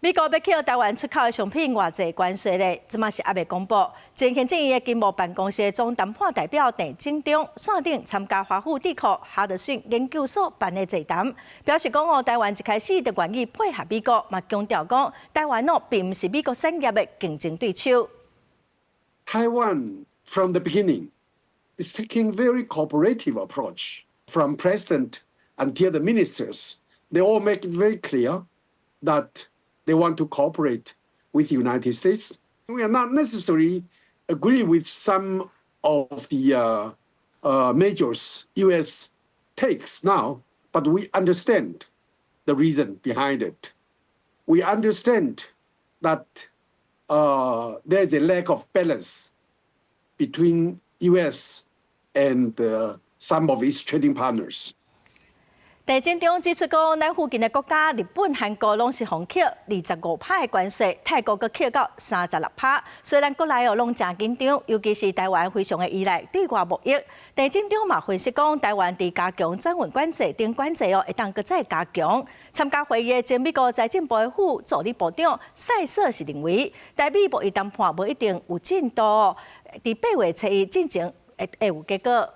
美国要扣台湾出口的商品偌济关税咧，即嘛是还未公布。前行政院的经贸办公室总谈判代表郑正中线顶参加华府智库哈德逊研究所办的座谈，表示讲台湾一开始就愿意配合美国，嘛强调讲台湾并不是美国产业的竞争对手。Taiwan from the beginning is taking very cooperative approach from president until the ministers. They all make it very clear that they want to cooperate with the United States. We are not necessarily agree with some of the measures U.S. takes now, but we understand the reason behind it. We understand that there is a lack of balance between U.S. and some of its trading partners. 郑正中指出讲，咱附近的国家日本、韩国拢是互扣25%的关税，泰国阁扣到36%。虽然国内拢真紧张，尤其是台湾非常的依赖对外贸易。郑正中嘛分析讲，台湾伫加强转运管制等管制会当阁再加强。参加会议的前美国财政部的副助理部长塞瑟是认为，台美贸易谈判无一定有进度，伫8月初进前会有结果。